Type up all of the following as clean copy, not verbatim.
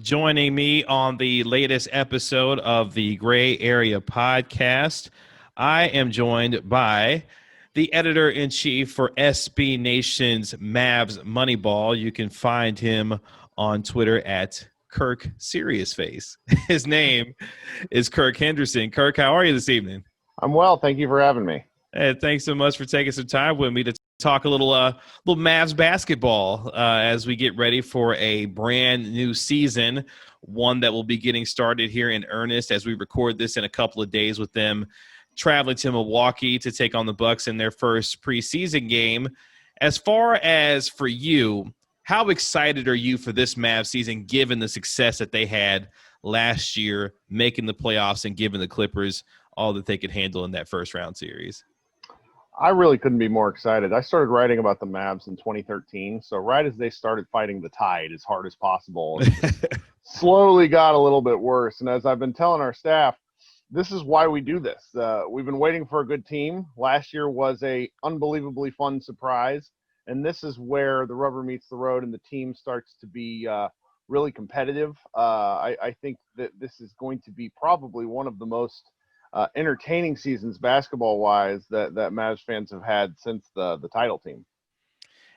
Joining me on the latest episode of the Gray Area podcast, I am joined by the editor-in-chief for SB Nation's Mavs Moneyball. You can find him on Twitter at Kirk Serious Face. His name is Kirk Henderson. Kirk, how are you this evening? I'm well. Thank you for having me. Hey, thanks so much for taking some time with me to talk a little Mavs basketball as we get ready for a brand new season, one that will be getting started here in earnest as we record this in a couple of days with them traveling to Milwaukee to take on the Bucks in their first preseason game. As far as for you, how excited are you for this Mavs season given the success that they had last year, making the playoffs and giving the Clippers all that they could handle in that first round series? I really couldn't be more excited. I started writing about the Mavs in 2013, so right as they started fighting the tide as hard as possible, it slowly got a little bit worse. And as I've been telling our staff, this is why we do this. We've been waiting for a good team. Last year was a unbelievably fun surprise, and this is where the rubber meets the road and the team starts to be really competitive. I think that this is going to be probably one of the most entertaining seasons basketball-wise that Mavs fans have had since the title team.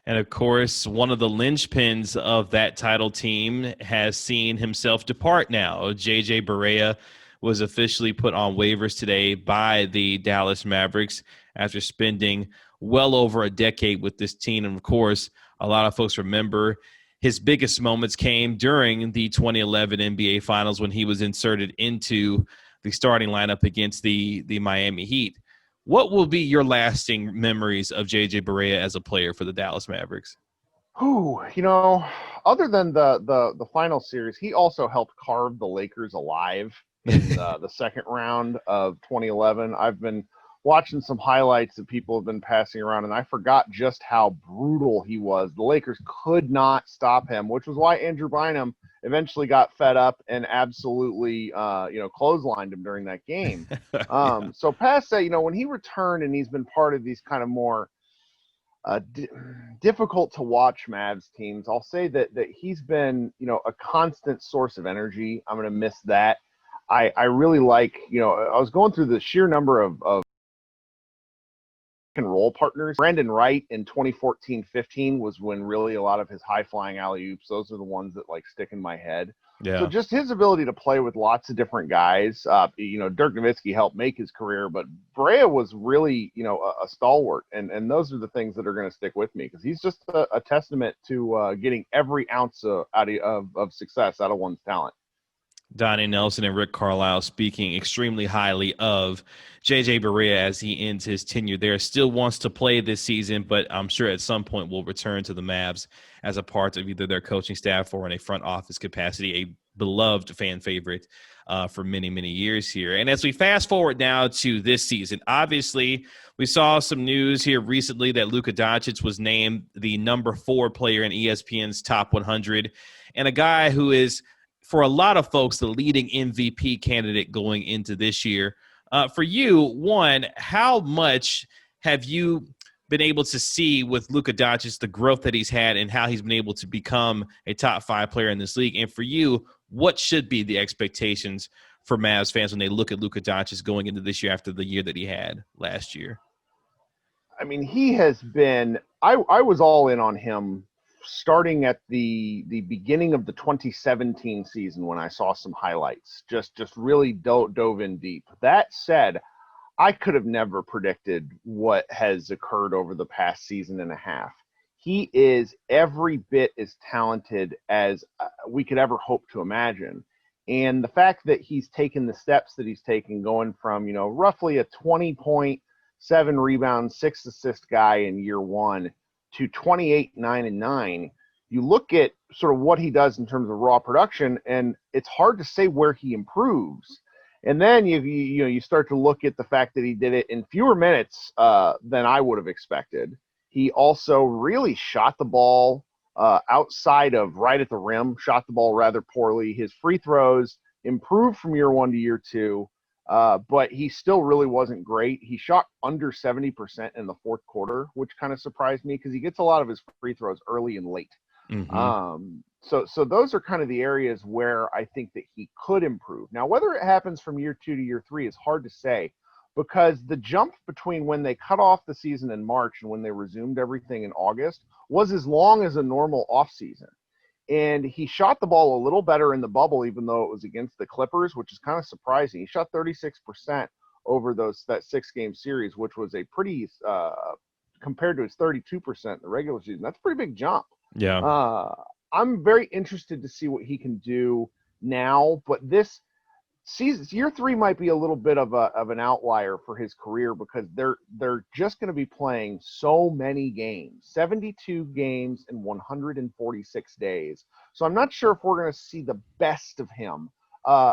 And, of course, one of the linchpins of that title team has seen himself depart now. J.J. Barea was officially put on waivers today by the Dallas Mavericks after spending well over a decade with this team. And, of course, a lot of folks remember his biggest moments came during the 2011 NBA Finals when he was inserted into the starting lineup against the Miami Heat. What will be your lasting memories of J.J. Barea as a player for the Dallas Mavericks? Other than the final series, he also helped carve the Lakers alive in the second round of 2011. I've been watching some highlights that people have been passing around, and I forgot just how brutal he was. The Lakers could not stop him, which was why Andrew Bynum eventually got fed up and absolutely, clotheslined him during that game. So past that, when he returned and he's been part of these kind of more difficult to watch Mavs teams, I'll say that he's been, a constant source of energy. I'm going to miss that. I really like, I was going through the sheer number of and roll partners. Brandon Wright in 2014-15 was when really a lot of his high-flying alley-oops, those are the ones that stick in my head. Yeah. So just his ability to play with lots of different guys. Dirk Nowitzki helped make his career, but Barea was really, a stalwart. And those are the things that are going to stick with me because he's just a testament to getting every ounce of success out of one's talent. Donnie Nelson and Rick Carlisle speaking extremely highly of J.J. Barea as he ends his tenure there. Still wants to play this season, but I'm sure at some point will return to the Mavs as a part of either their coaching staff or in a front office capacity, a beloved fan favorite for many, many years here. And as we fast forward now to this season, obviously we saw some news here recently that Luka Doncic was named the number 4 player in ESPN's top 100 and a guy who is, for a lot of folks, the leading MVP candidate going into this year. For you, one, how much have you been able to see with Luka Doncic, the growth that he's had and how he's been able to become a top 5 player in this league? And for you, what should be the expectations for Mavs fans when they look at Luka Doncic going into this year after the year that he had last year? I mean, he has been – I was all in on him starting at the beginning of the 2017 season when I saw some highlights, just really dove in deep. That said, I could have never predicted what has occurred over the past season and a half. He is every bit as talented as we could ever hope to imagine. And the fact that he's taken the steps that he's taken, going from, roughly a 20-point, 7 rebound, 6 assist guy in year one to 28, 9, and 9, you look at sort of what he does in terms of raw production, and it's hard to say where he improves. And then you start to look at the fact that he did it in fewer minutes than I would have expected. He also really shot the ball outside of right at the rim, shot the ball rather poorly. His free throws improved from year one to year two. But he still really wasn't great. He shot under 70% in the fourth quarter, which kind of surprised me because he gets a lot of his free throws early and late. Mm-hmm. So those are kind of the areas where I think that he could improve. Now, whether it happens from year 2 to year 3 is hard to say, because the jump between when they cut off the season in March and when they resumed everything in August was as long as a normal offseason. And he shot the ball a little better in the bubble, even though it was against the Clippers, which is kind of surprising. He shot 36% over that 6-game series, which was a pretty compared to his 32% in the regular season. That's a pretty big jump. Yeah. I'm very interested to see what he can do now, but this season, year 3 might be a little bit of an outlier for his career, because they're just going to be playing so many games, 72 games in 146 days. So I'm not sure if we're going to see the best of him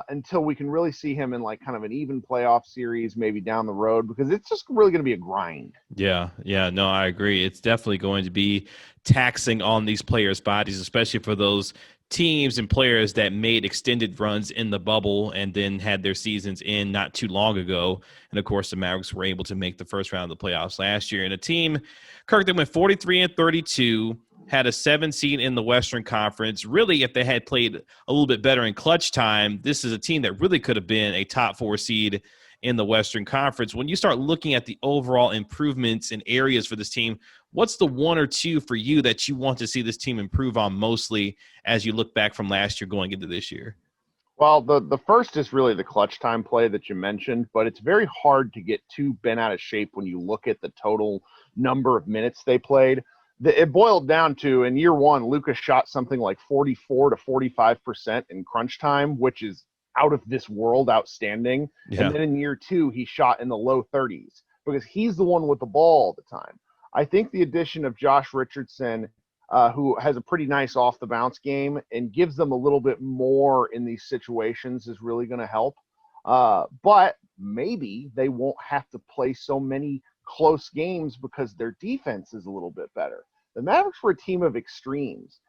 until we can really see him in like kind of an even playoff series, maybe down the road, because it's just really going to be a grind. Yeah, no, I agree. It's definitely going to be taxing on these players' bodies, especially for those teams and players that made extended runs in the bubble and then had their seasons in not too long ago. And of course, the Mavericks were able to make the first round of the playoffs last year. And a team, Kirk, that went 43-32, had a 7 seed in the Western Conference. Really, if they had played a little bit better in clutch time, this is a team that really could have been a top 4 seed in the Western Conference. When you start looking at the overall improvements and areas for this team, what's the 1 or 2 for you that you want to see this team improve on mostly as you look back from last year going into this year? Well, the first is really the clutch time play that you mentioned, but it's very hard to get too bent out of shape when you look at the total number of minutes they played. It boiled down to, in year 1, Luka shot something like 44 to 45% in crunch time, which is out of this world outstanding. Yeah. And then in year 2, he shot in the low 30s because he's the one with the ball all the time. I think the addition of Josh Richardson, who has a pretty nice off the bounce game and gives them a little bit more in these situations, is really going to help. But maybe they won't have to play so many close games because their defense is a little bit better. The Mavericks were a team of extremes.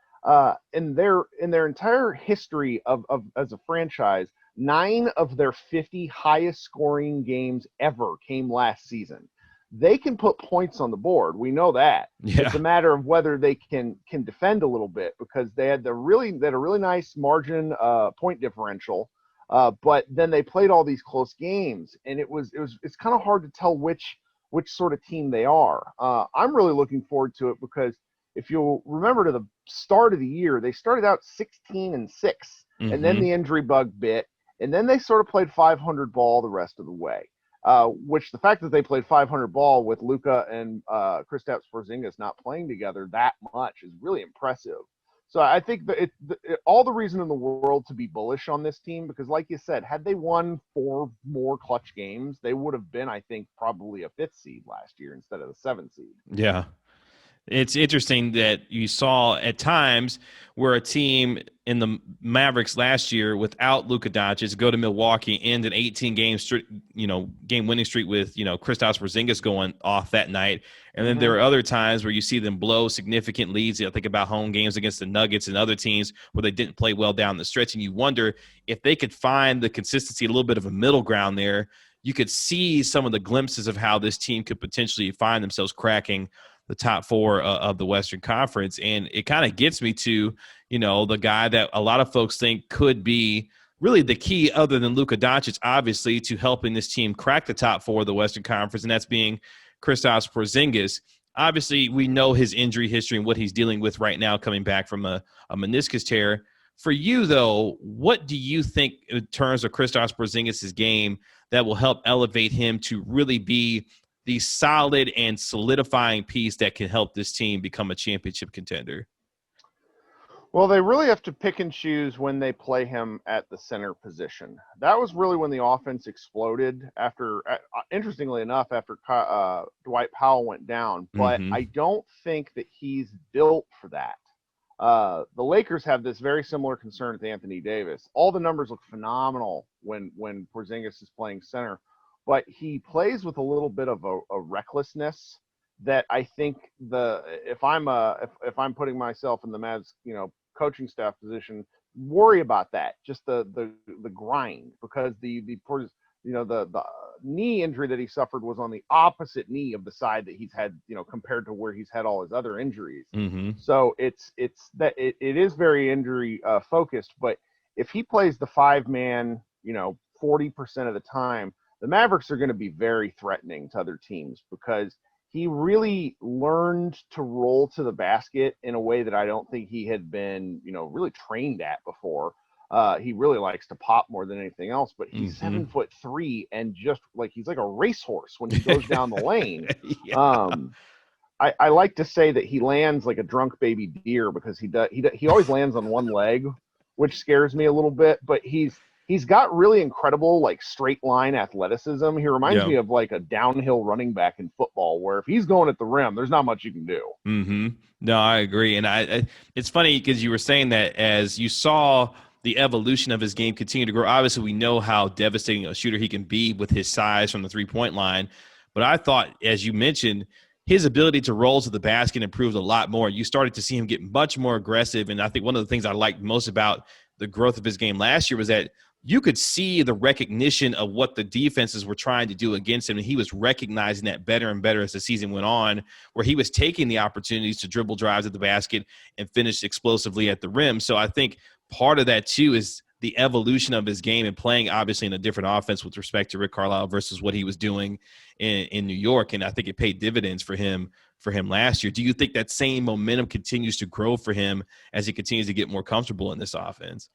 In their entire history of as a franchise, 9 of their 50 highest scoring games ever came last season. They can put points on the board. We know that. Yeah. It's a matter of whether they can defend a little bit, because they had a really nice margin point differential, but then they played all these close games, and it's kind of hard to tell which sort of team they are. I'm really looking forward to it, because if you'll remember, to the start of the year, they started out 16-6, Mm-hmm. and then the injury bug bit, and then they sort of played 500 ball the rest of the way. Which the fact that they played 500 ball with Luka and Kristaps Porzingis not playing together that much is really impressive. So I think that all the reason in the world to be bullish on this team, because like you said, had they won 4 more clutch games, they would have been, I think, probably a 5th seed last year instead of the 7th seed. Yeah. It's interesting that you saw at times where a team in the Mavericks last year without Luka Doncic go to Milwaukee, end an 18-game game winning streak with Kristaps Porzingis going off that night, and then there are other times where you see them blow significant leads. I think about home games against the Nuggets and other teams where they didn't play well down the stretch, and you wonder if they could find the consistency, a little bit of a middle ground there. You could see some of the glimpses of how this team could potentially find themselves cracking the top 4 of the Western Conference. And it kind of gets me to, the guy that a lot of folks think could be really the key, other than Luka Doncic, obviously, to helping this team crack the top 4 of the Western Conference, and that's being Kristaps Porzingis. Obviously, we know his injury history and what he's dealing with right now, coming back from a meniscus tear. For you, though, what do you think in terms of Kristaps Porzingis' game that will help elevate him to really be the solid and solidifying piece that can help this team become a championship contender? Well, they really have to pick and choose when they play him at the center position. That was really when the offense exploded after, interestingly enough, after Dwight Powell went down. But I don't think that he's built for that. The Lakers have this very similar concern with Anthony Davis. All the numbers look phenomenal when Porzingis is playing center, but he plays with a little bit of a recklessness that I think if I'm putting myself in the Mavs, coaching staff position, worry about that. Just the grind, because the the knee injury that he suffered was on the opposite knee of the side that he's had, compared to where he's had all his other injuries. Mm-hmm. So it's that it is very injury focused. But if he plays the 5-man, 40% of the time, the Mavericks are going to be very threatening to other teams because he really learned to roll to the basket in a way that I don't think he had been, really trained at before. He really likes to pop more than anything else, but he's 7'3" and just like he's like a racehorse when he goes down the lane. Yeah. I like to say that he lands like a drunk baby deer because he always lands on one leg, which scares me a little bit. But he's got really incredible like straight line athleticism. He reminds me of like a downhill running back in football, where if he's going at the rim, there's not much you can do. Mm-hmm. No, I agree, and I it's funny because you were saying that as you saw the evolution of his game continue to grow. Obviously, we know how devastating a shooter he can be with his size from the three-point line. But I thought, as you mentioned, his ability to roll to the basket improved a lot more. You started to see him get much more aggressive. And I think one of the things I liked most about the growth of his game last year was that you could see the recognition of what the defenses were trying to do against him. And he was recognizing that better and better as the season went on, where he was taking the opportunities to dribble drives at the basket and finish explosively at the rim. So I think part of that, too, is the evolution of his game and playing, obviously, in a different offense with respect to Rick Carlisle versus what he was doing in New York. And I think it paid dividends for him last year. Do you think that same momentum continues to grow for him as he continues to get more comfortable in this offense?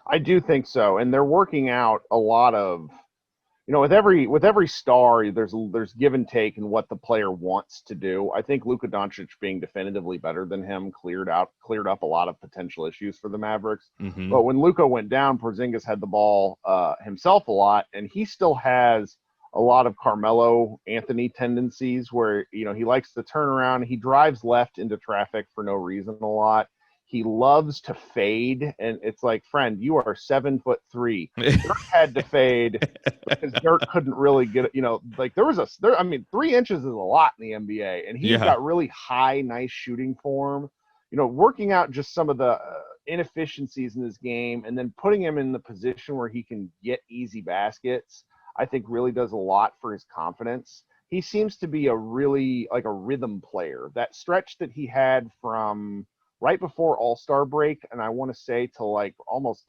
I do think so. And they're working out a lot of, with every star, there's give and take in what the player wants to do. I think Luka Doncic being definitively better than him cleared up a lot of potential issues for the Mavericks. Mm-hmm. But when Luka went down, Porzingis had the ball himself a lot, and he still has a lot of Carmelo Anthony tendencies where, he likes to turn around. He drives left into traffic for no reason a lot. He loves to fade, and it's like, friend, you are 7'3". Dirk had to fade because Dirk couldn't really get it. Like 3 inches is a lot in the NBA, and he's got really high, nice shooting form. Working out just some of the inefficiencies in his game, and then putting him in the position where he can get easy baskets, I think really does a lot for his confidence. He seems to be a really like a rhythm player. That stretch that he had from right before All-Star break, and I want to say to like almost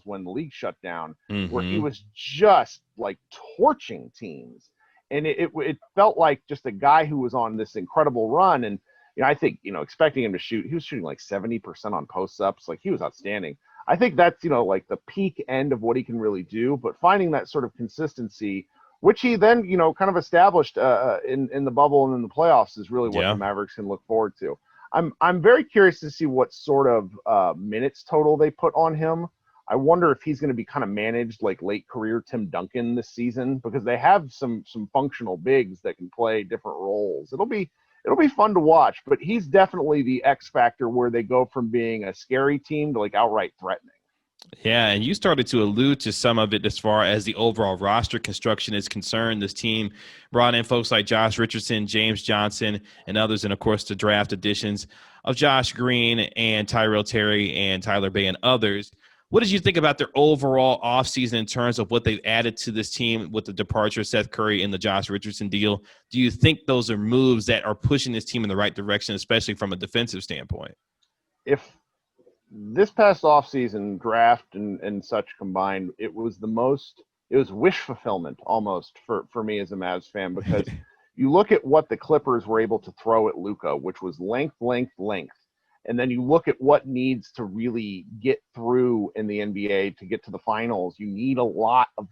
when the league shut down, where he was just like torching teams, and it felt like just a guy who was on this incredible run. And I think expecting him to shoot, he was shooting like 70% on post-ups, like he was outstanding. I think that's like the peak end of what he can really do, but finding that sort of consistency, which he then kind of established in the bubble and in the playoffs, is really what the Mavericks can look forward to. I'm very curious to see what sort of minutes total they put on him. I wonder if he's going to be kind of managed like late career Tim Duncan this season, because they have some functional bigs that can play different roles. It'll be fun to watch, but he's definitely the X factor where they go from being a scary team to like outright threatening. Yeah, and you started to allude to some of it as far as the overall roster construction is concerned. This team brought in folks like Josh Richardson, James Johnson, and others, and, of course, the draft additions of Josh Green and Tyrell Terry and Tyler Bey and others. What did you think about their overall offseason in terms of what they've added to this team with the departure of Seth Curry and the Josh Richardson deal? Do you think those are moves that are pushing this team in the right direction, especially from a defensive standpoint? If this past offseason draft and such combined, it was wish fulfillment almost for me as a Mavs fan, because you look at what the Clippers were able to throw at Luka, which was length. And then you look at what needs to really get through in the NBA to get to the finals. You need a lot of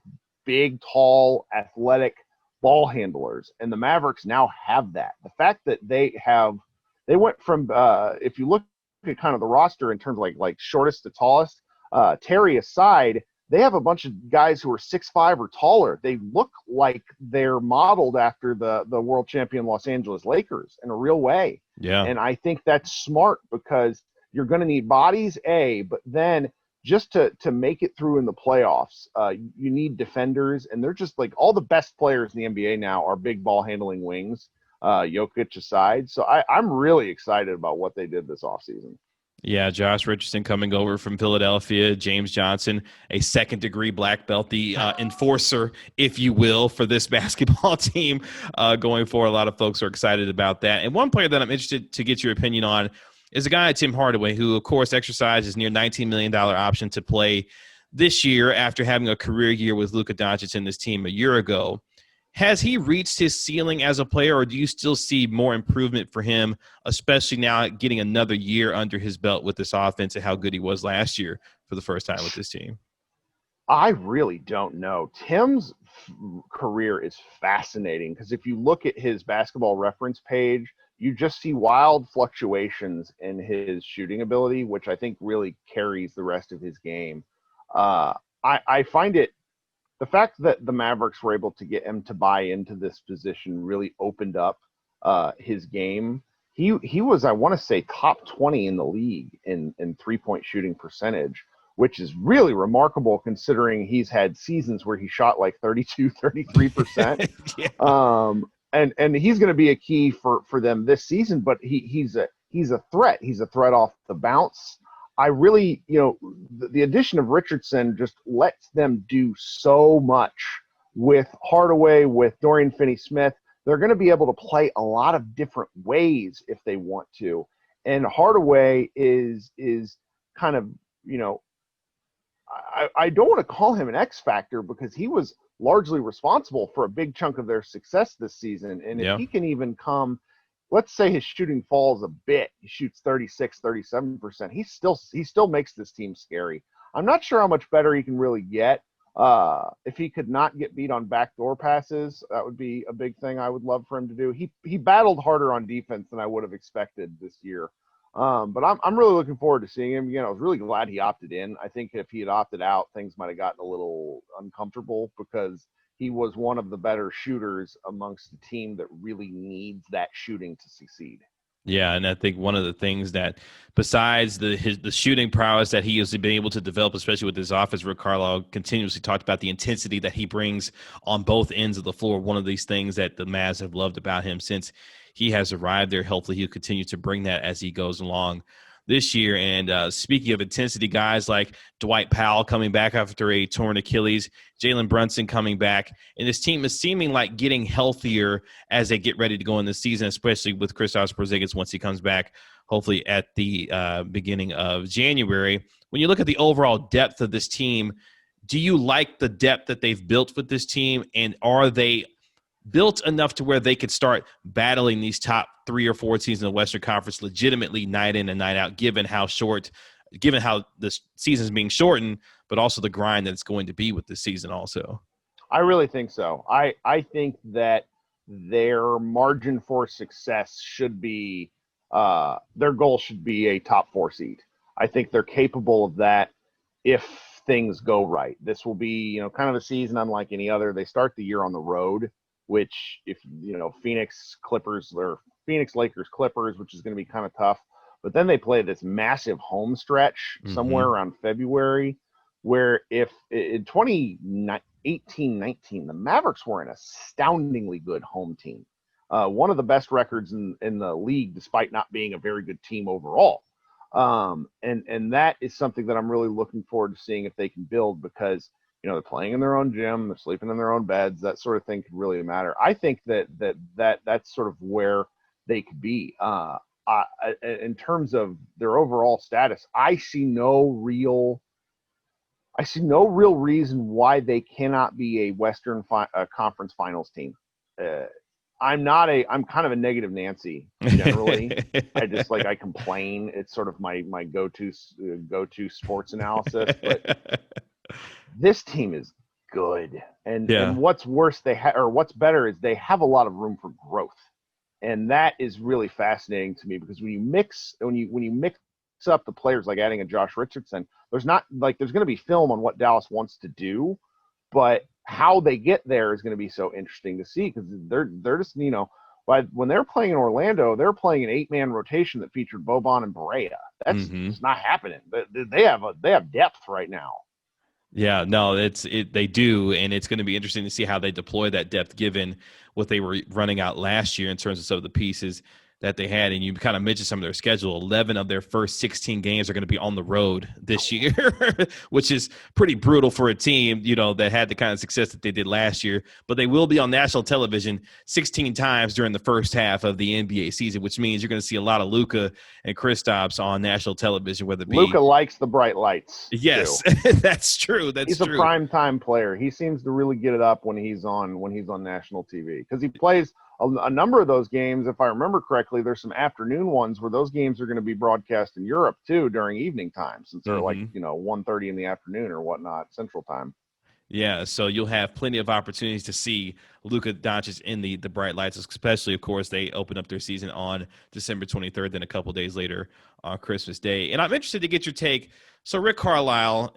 big, tall, athletic ball handlers. And the Mavericks now have that. The fact that they went from, if you look at kind of the roster in terms of like shortest to tallest, Terry aside, they have a bunch of guys who are 6'5" or taller. They look like they're modeled after the world champion Los Angeles Lakers in a real way. Yeah. And I think that's smart, because you're going to need bodies, but then just to make it through in the playoffs, you need defenders. And they're just like all the best players in the NBA now are big ball handling wings, Jokic aside. So I'm really excited about what they did this offseason. Yeah, Josh Richardson coming over from Philadelphia, James Johnson, a second-degree black belt, the enforcer, if you will, for this basketball team going forward. A lot of folks are excited about that. And one player that I'm interested to get your opinion on is a guy, Tim Hardaway, who, of course, exercised his near $19 million option to play this year after having a career year with Luka Doncic and this team a year ago. Has he reached his ceiling as a player, or do you still see more improvement for him, especially now getting another year under his belt with this offense and how good he was last year for the first time with this team? I really don't know. Tim's career is fascinating because if you look at his basketball reference page, you just see wild fluctuations in his shooting ability, which I think really carries the rest of his game. I find it, the fact that the Mavericks were able to get him to buy into this position really opened up his game. He was, I want to say, top 20 in the league in 3-point shooting percentage, which is really remarkable considering he's had seasons where he shot like 32, 33%. Yeah. And he's going to be a key for them this season, but he's a threat. He's a threat off the bounce. I really, the addition of Richardson just lets them do so much with Hardaway, with Dorian Finney-Smith. They're going to be able to play a lot of different ways if they want to. And Hardaway is kind of, I don't want to call him an X factor because he was largely responsible for a big chunk of their success this season. And if he can even come, let's say his shooting falls a bit, he shoots 36, 37%, he still makes this team scary. I'm not sure how much better he can really get. If he could not get beat on backdoor passes, that would be a big thing I would love for him to do. He battled harder on defense than I would have expected this year. But I'm really looking forward to seeing him. I was really glad he opted in. I think if he had opted out, things might have gotten a little uncomfortable because he was one of the better shooters amongst the team that really needs that shooting to succeed. Yeah, and I think one of the things that, besides the shooting prowess that he has been able to develop, especially with his offense, Rick Carlisle continuously talked about the intensity that he brings on both ends of the floor. One of these things that the Mavs have loved about him since he has arrived there. Hopefully he'll continue to bring that as he goes along this year. And speaking of intensity, guys like Dwight Powell coming back after a torn Achilles, Jalen Brunson coming back, and this team is seeming like getting healthier as they get ready to go in the season, especially with Kristaps Porzingis once he comes back, hopefully at the beginning of January. When you look at the overall depth of this team, do you like the depth that they've built with this team, and are they built enough to where they could start battling these top 3 or 4 teams in the Western Conference legitimately night in and night out, given how this season is being shortened, but also the grind that it's going to be with this season also? I really think so. I think that their margin for success should be their goal should be a top 4 seed. I think they're capable of that if things go right. This will be, kind of a season unlike any other. They start the year on the road, which if, Phoenix Lakers Clippers, which is going to be kind of tough. But then they play this massive home stretch somewhere around February, where if in 2018-19, the Mavericks were an astoundingly good home team. One of the best records in the league, despite not being a very good team overall. And that is something that I'm really looking forward to seeing if they can build because, they're playing in their own gym, they're sleeping in their own beds, that sort of thing could really matter. I think that's sort of where they could be. In terms of their overall status, I see no real reason why they cannot be a Western Conference Finals team. I'm kind of a negative Nancy generally. I complain. It's sort of my go-to sports analysis, but this team is good. And what's worse, what's better is they have a lot of room for growth. And that is really fascinating to me because when you mix up the players, like adding a Josh Richardson, there's going to be film on what Dallas wants to do, but how they get there is going to be so interesting to see because they're just, when they're playing in Orlando, they're playing an 8-man rotation that featured Boban and Barea. That's just not happening. They have depth right now. Yeah, no, they do, and it's going to be interesting to see how they deploy that depth given what they were running out last year in terms of some of the pieces. that they had, and you kind of mentioned some of their schedule. 11 of their first 16 games are going to be on the road this year, which is pretty brutal for a team, that had the kind of success that they did last year. But they will be on national television 16 times during the first half of the NBA season, which means you're going to see a lot of Luka and Kristaps on national television, whether it be Luka likes the bright lights. Yes, that's true. He's a prime time player. He seems to really get it up when he's on national TV, because he plays a number of those games. If I remember correctly, there's some afternoon ones where those games are going to be broadcast in Europe too during evening time, since they're like 1:30 in the afternoon or whatnot Central Time. Yeah, so you'll have plenty of opportunities to see Luka Doncic in the bright lights, especially, of course, they open up their season on December 23rd, then a couple days later on Christmas Day. And I'm interested to get your take. So Rick Carlisle,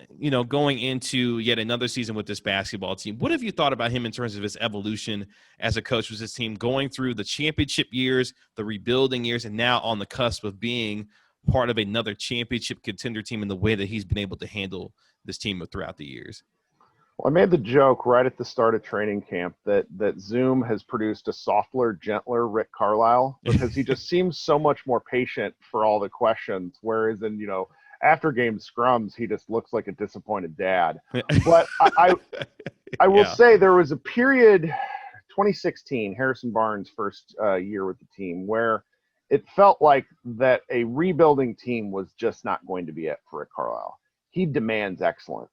going into yet another season with this basketball team, what have you thought about him in terms of his evolution as a coach with his team, going through the championship years, the rebuilding years, and now on the cusp of being part of another championship contender team, in the way that he's been able to handle this team throughout the years? Well, I made the joke right at the start of training camp that Zoom has produced a softer, gentler Rick Carlisle, because he just seems so much more patient for all the questions, whereas in, after game scrums, he just looks like a disappointed dad. But I will say there was a period, 2016, Harrison Barnes' first year with the team, where it felt like that a rebuilding team was just not going to be it for Rick Carlisle. He demands excellence.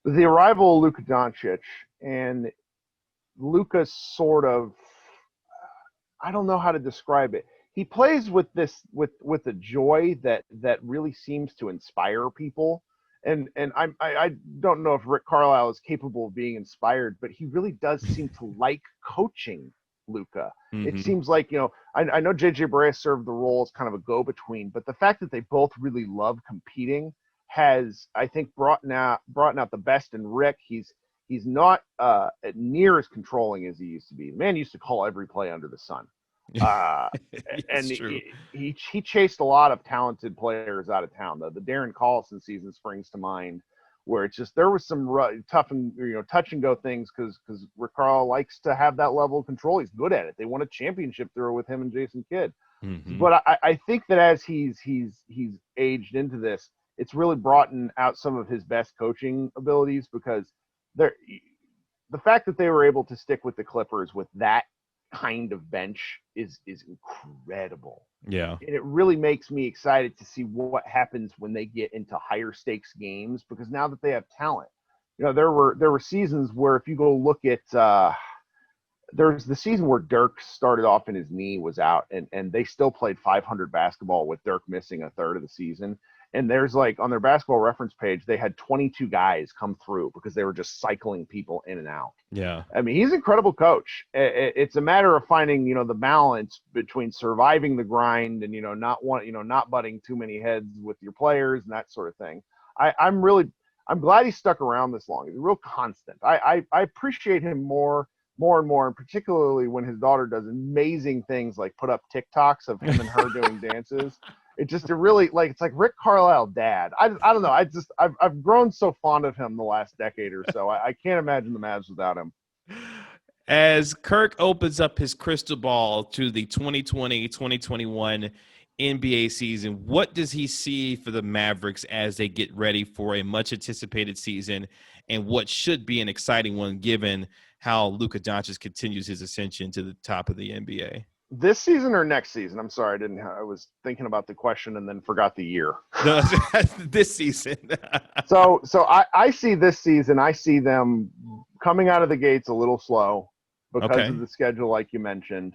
The arrival of Luka Doncic, and Luka's sort of, I don't know how to describe it. He plays with a joy that really seems to inspire people. And I don't know if Rick Carlisle is capable of being inspired, but he really does seem to like coaching Luka. It seems like, I know JJ Barea served the role as kind of a go-between, but the fact that they both really love competing has, I think, brought out the best in Rick. He's not near as controlling as he used to be. The man used to call every play under the sun. And he chased a lot of talented players out of town. The Darren Collison season springs to mind, where it's just, there was some tough and touch and go things, because Rick Carlisle likes to have that level of control. He's good at it. They won a championship through with him and Jason Kidd. But I think that as he's aged into this, it's really brought out some of his best coaching abilities, because the fact that they were able to stick with the Clippers with that kind of bench is incredible. Yeah. And it really makes me excited to see what happens when they get into higher stakes games, because now that they have talent, there were seasons where, if you go look at, there's the season where Dirk started off and his knee was out, and they still played 500 basketball with Dirk missing a third of the season. And there's, like, on their basketball reference page, they had 22 guys come through because they were just cycling people in and out. Yeah. I mean, he's an incredible coach. It's a matter of finding, the balance between surviving the grind and, not butting too many heads with your players and that sort of thing. I'm glad he stuck around this long. He's a real constant. I appreciate him more and more, and particularly when his daughter does amazing things like put up TikToks of him and her doing dances. It really, like, it's like Rick Carlisle dad. I don't know. I've grown so fond of him the last decade or so. I can't imagine the Mavs without him. As Kirk opens up his crystal ball to the 2020-2021 NBA season, what does he see for the Mavericks as they get ready for a much anticipated season, and what should be an exciting one, given how Luka Doncic continues his ascension to the top of the NBA? This season or next season? I'm sorry, I was thinking about the question and then forgot the year. No, this season. So I see this season, I see them coming out of the gates a little slow because of the schedule, like you mentioned.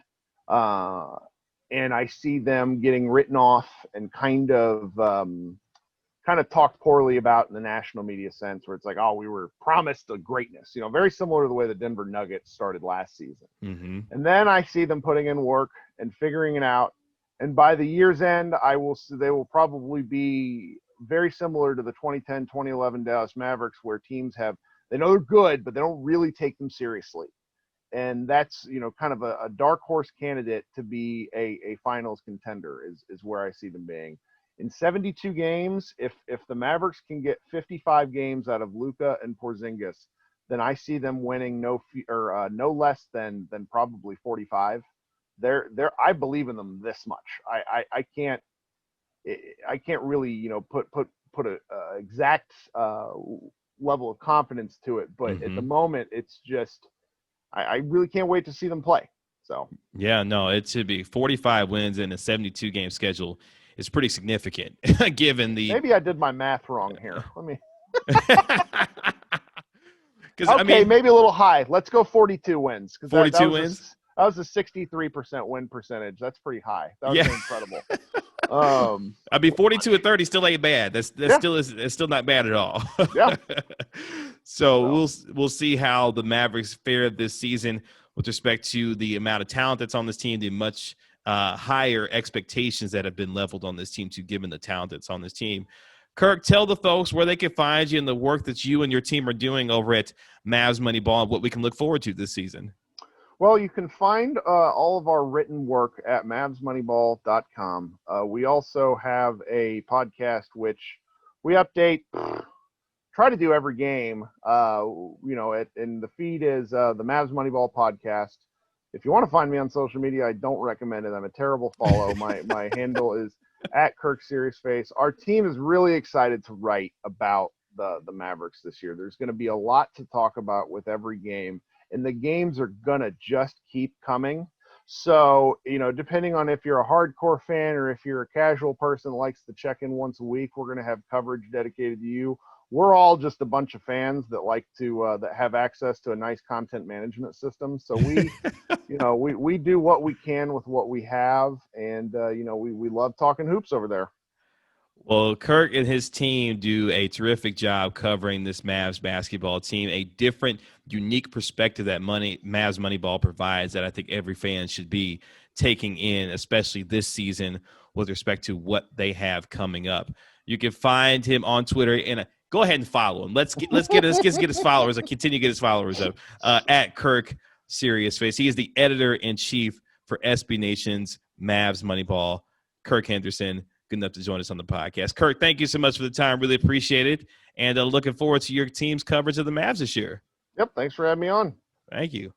And I see them getting written off and kind of talked poorly about in the national media sense, where it's like, oh, we were promised a greatness, very similar to the way the Denver Nuggets started last season. And then I see them putting in work and figuring it out. And by the year's end, they will probably be very similar to the 2010, 2011 Dallas Mavericks, where teams they know they're good, but they don't really take them seriously. And that's, kind of a dark horse candidate to be a finals contender is where I see them being. In 72 games, if the Mavericks can get 55 games out of Luka and Porzingis, then I see them winning no less than probably 45. I believe in them this much. I can't really put a exact level of confidence to it, but at the moment it's just I really can't wait to see them play. So yeah, no, it should be 45 wins in a 72 game schedule is pretty significant given the. Maybe I did my math wrong here. Let me. Okay, maybe a little high. Let's go 42 wins. 42 wins. That was a 63% win percentage. That's pretty high. That was incredible. 42 and 30 still ain't bad. That's still not bad at all. Yeah. So we'll see how the Mavericks fare this season with respect to the amount of talent that's on this team, the much higher expectations that have been leveled on this team to given the talent that's on this team. Kirk, tell the folks where they can find you and the work that you and your team are doing over at Mavs Moneyball and what we can look forward to this season. Well, you can find all of our written work at mavsmoneyball.com. We also have a podcast which we update, try to do every game. And the feed is the Mavs Moneyball podcast. If you want to find me on social media, I don't recommend it. I'm a terrible follow. My handle is at Kirk Serious Face. Our team is really excited to write about the Mavericks this year. There's going to be a lot to talk about with every game, and the games are going to just keep coming. So, depending on if you're a hardcore fan or if you're a casual person that likes to check in once a week, we're going to have coverage dedicated to you. We're all just a bunch of fans that like to that have access to a nice content management system. So we, we do what we can with what we have, and we love talking hoops over there. Well, Kirk and his team do a terrific job covering this Mavs basketball team, a different, unique perspective that Mavs Moneyball provides that I think every fan should be taking in, especially this season with respect to what they have coming up. You can find him on Twitter and go ahead and follow him. Let's get his followers and continue to get his followers up at Kirk Serious Face. He is the editor-in-chief for SB Nation's Mavs Moneyball. Kirk Henderson, good enough to join us on the podcast. Kirk, thank you so much for the time. Really appreciate it. And looking forward to your team's coverage of the Mavs this year. Yep. Thanks for having me on. Thank you.